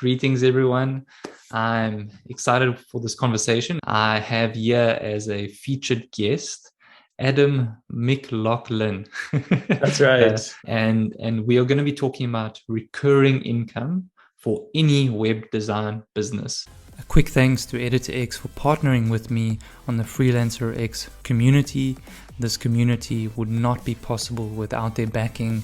Greetings, everyone. I'm excited for this conversation. I have here as a featured guest, Adam McLaughlin. That's right. And we are going to be talking about recurring income for any web design business. A quick thanks to Editor X for partnering with me on the Freelancer X community. This community would not be possible without their backing.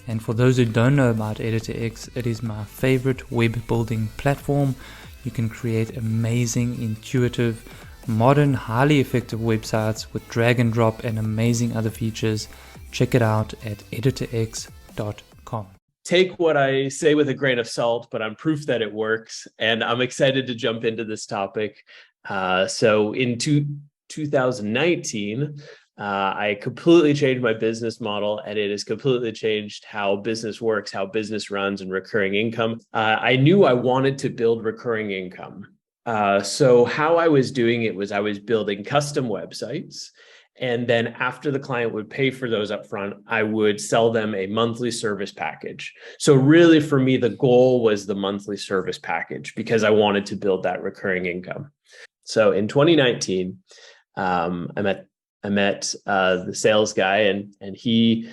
And for those who don't know about Editor X, it is my favorite web building platform. You can create amazing, intuitive, modern, highly effective websites with drag and drop and amazing other features. Check it out at editorx.com. Take what I say with a grain of salt, but I'm proof that it works. And I'm excited to jump into this topic. So in 2019, I completely changed my business model, and it has completely changed how business works, how business runs, and recurring income. I knew I wanted to build recurring income. So how I was doing it was I was building custom websites. And then after the client would pay for those upfront, I would sell them a monthly service package. So really for me, the goal was the monthly service package because I wanted to build that recurring income. So in 2019, I met the sales guy, and he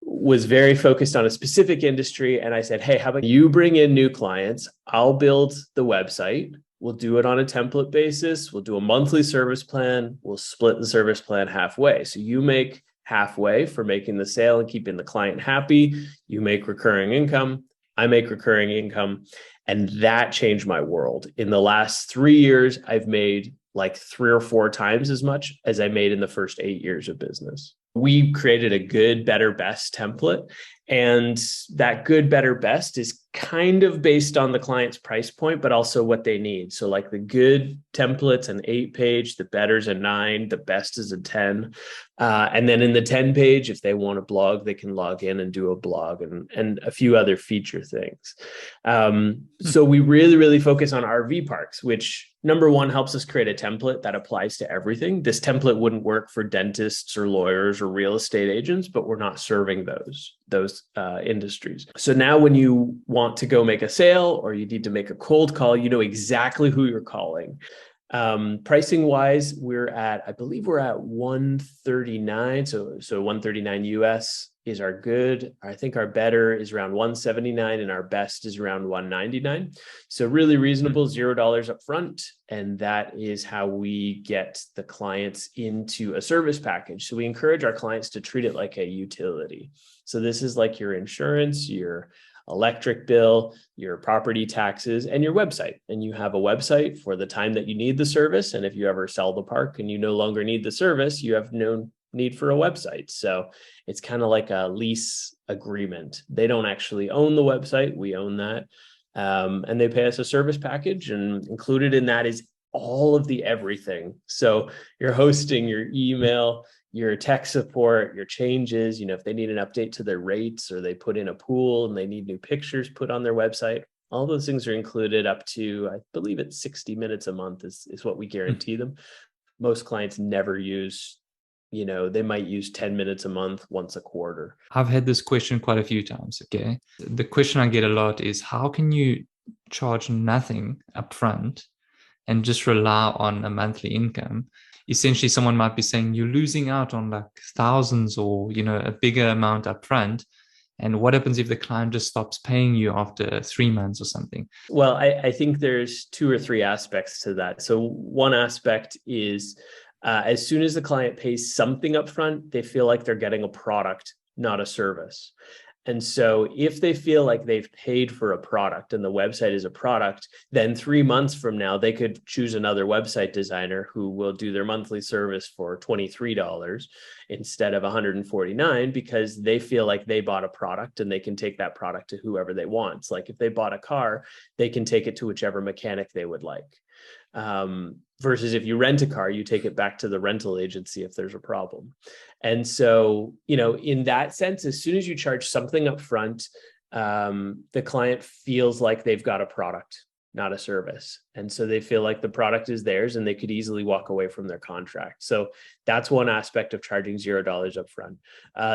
was very focused on a specific industry. And I said, hey, how about you bring in new clients? I'll build the website. We'll do it on a template basis. We'll do a monthly service plan. We'll split the service plan halfway. So you make halfway for making the sale and keeping the client happy. You make recurring income. I make recurring income. And that changed my world. In the last 3 years, I've made like 3 or 4 times as much as I made in the first 8 years of business. We created a good, better, best template. And that good, better, best is kind of based on the client's price point, but also what they need. So like the good template's an 8-page, the better's a 9, the best is a 10. And then in the 10-page, if they want a blog, they can log in and do a blog and a few other feature things. So we really, really focus on RV parks, which number one helps us create a template that applies to everything. This template wouldn't work for dentists or lawyers or real estate agents, but we're not serving those industries. So now when you want to go make a sale or you need to make a cold call, you know exactly who you're calling. Pricing wise, I believe we're at 139. So 139 US is our good. I think our better is around 179 and our best is around 199. So really reasonable, $0 up front. And that is how we get the clients into a service package. So we encourage our clients to treat it like a utility. So this is like your insurance, your electric bill, your property taxes, and your website. And you have a website for the time that you need the service. And if you ever sell the park and you no longer need the service, you have no need for a website. So it's kind of like a lease agreement. They don't actually own the website. We own that. And they pay us a service package, and included in that is all of the everything. So your hosting, your email, your tech support, your changes, if they need an update to their rates or they put in a pool and they need new pictures put on their website, all those things are included up to, I believe it's 60 minutes a month is what we guarantee them. Most clients never use, they might use 10 minutes a month once a quarter. I've had this question quite a few times, okay? The question I get a lot is, how can you charge nothing upfront and just rely on a monthly income? Essentially, someone might be saying you're losing out on like thousands or, a bigger amount upfront. And what happens if the client just stops paying you after 3 months or something? Well, I think there's 2 or 3 aspects to that. So one aspect is as soon as the client pays something upfront, they feel like they're getting a product, not a service. And so if they feel like they've paid for a product and the website is a product, then 3 months from now, they could choose another website designer who will do their monthly service for $23 instead of $149, because they feel like they bought a product and they can take that product to whoever they want. It's like if they bought a car, they can take it to whichever mechanic they would like. Versus if you rent a car, you take it back to the rental agency if there's a problem. And so, in that sense, as soon as you charge something up front, the client feels like they've got a product, not a service. And so they feel like the product is theirs and they could easily walk away from their contract. So that's one aspect of charging $0 up front.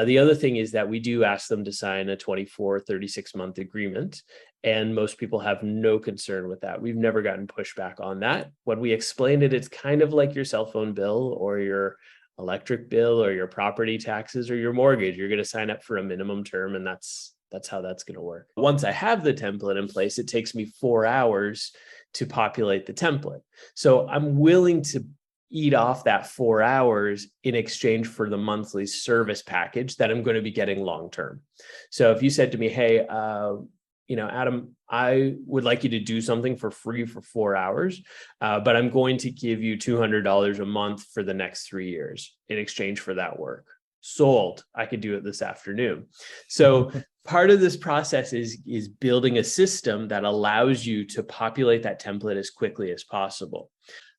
The other thing is that we do ask them to sign a 24, 36-month agreement. And most people have no concern with that. We've never gotten pushback on that. When we explain it, it's kind of like your cell phone bill or your electric bill or your property taxes or your mortgage. You're going to sign up for a minimum term, and that's how that's going to work. Once I have the template in place, it takes me 4 hours to populate the template. So I'm willing to eat off that 4 hours in exchange for the monthly service package that I'm going to be getting long-term. So if you said to me, hey, Adam, I would like you to do something for free for 4 hours, but I'm going to give you $200 a month for the next 3 years in exchange for that work. Sold. I could do it this afternoon. So part of this process is building a system that allows you to populate that template as quickly as possible.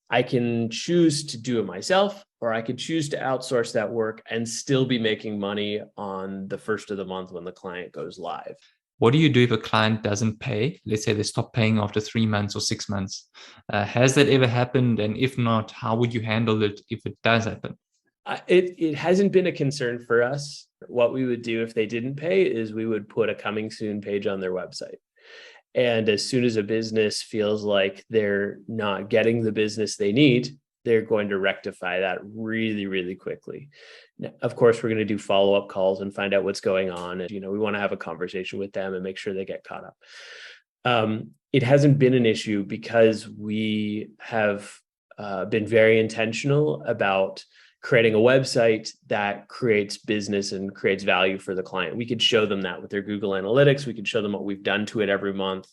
I can choose to do it myself, or I could choose to outsource that work and still be making money on the first of the month when the client goes live. What do you do if a client doesn't pay? Let's say they stop paying after 3 months or 6 months. Has that ever happened? And if not, how would you handle it if it does happen? It hasn't been a concern for us. What we would do if they didn't pay is we would put a coming soon page on their website. And as soon as a business feels like they're not getting the business they need, they're going to rectify that really, really quickly. Now, of course, we're going to do follow-up calls and find out what's going on. And, we want to have a conversation with them and make sure they get caught up. It hasn't been an issue because we have been very intentional about creating a website that creates business and creates value for the client. We could show them that with their Google Analytics. We could show them what we've done to it every month.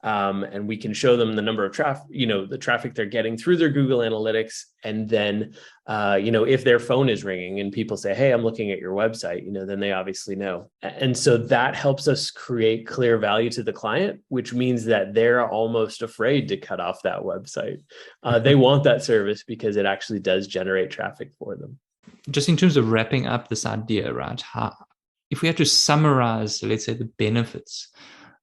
And we can show them the number of traffic, the traffic they're getting through their Google Analytics. And then, if their phone is ringing and people say, hey, I'm looking at your website, then they obviously know. And so that helps us create clear value to the client, which means that they're almost afraid to cut off that website. They want that service because it actually does generate traffic for them. Just in terms of wrapping up this idea, right? If we had to summarize, let's say, the benefits.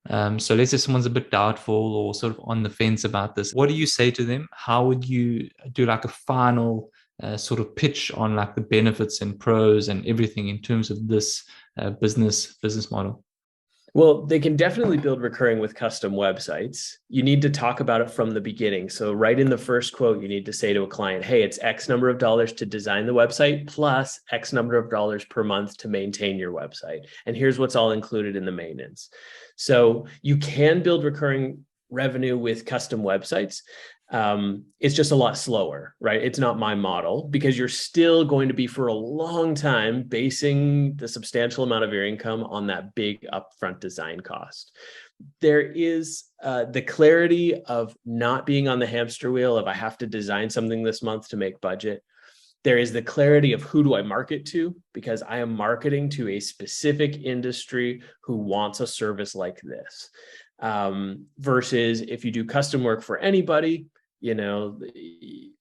So let's say someone's a bit doubtful or sort of on the fence about this. What do you say to them? How would you do like a final sort of pitch on like the benefits and pros and everything in terms of this business model? Well, they can definitely build recurring with custom websites. You need to talk about it from the beginning. So right in the first quote, you need to say to a client, hey, it's X number of dollars to design the website plus X number of dollars per month to maintain your website. And here's what's all included in the maintenance. So you can build recurring revenue with custom websites. It's just a lot slower, right? It's not my model because you're still going to be for a long time basing the substantial amount of your income on that big upfront design cost. There is the clarity of not being on the hamster wheel of I have to design something this month to make budget. There is the clarity of who do I market to, because I am marketing to a specific industry who wants a service like this. Versus if you do custom work for anybody,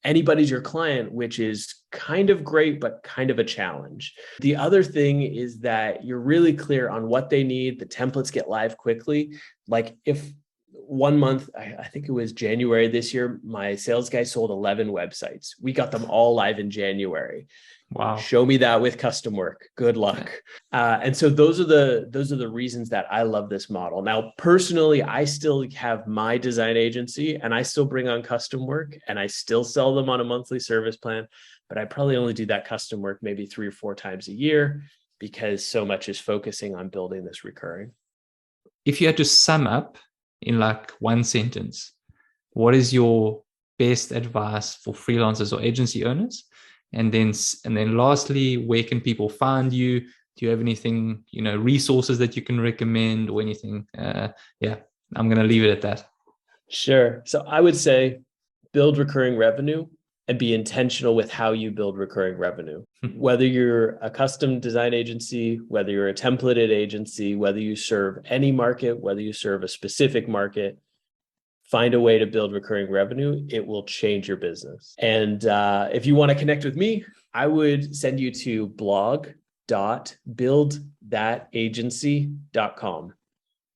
anybody's your client, which is kind of great, but kind of a challenge. The other thing is that you're really clear on what they need. The templates get live quickly. Like if 1 month, I think it was January this year, my sales guy sold 11 websites. We got them all live in January. Wow. Show me that with custom work. Good luck. And so those are the reasons that I love this model. Now, personally, I still have my design agency and I still bring on custom work and I still sell them on a monthly service plan, but I probably only do that custom work maybe 3 or 4 times a year because so much is focusing on building this recurring. If you had to sum up in like one sentence, what is your best advice for freelancers or agency owners? And then lastly, where can people find you? Do you have anything, resources that you can recommend or anything? I'm going to leave it at that. Sure. So I would say build recurring revenue and be intentional with how you build recurring revenue. Whether you're a custom design agency, whether you're a templated agency, whether you serve any market, whether you serve a specific market, find a way to build recurring revenue. It will change your business. And if you want to connect with me, I would send you to blog.buildthatagency.com.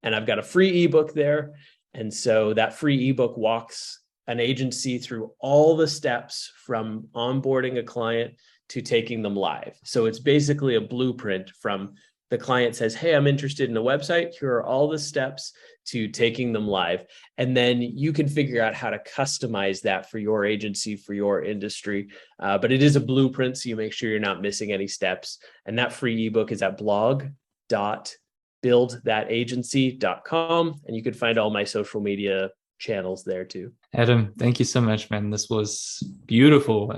And I've got a free ebook there. And so that free ebook walks an agency through all the steps from onboarding a client to taking them live. So it's basically a blueprint from the client says, hey, I'm interested in a website. Here are all the steps to taking them live. And then you can figure out how to customize that for your agency, for your industry. But it is a blueprint, so you make sure you're not missing any steps. And that free ebook is at blog.buildthatagency.com. And you can find all my social media channels there too. Adam, thank you so much, man. This was beautiful.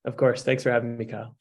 Of course. Thanks for having me, Kyle.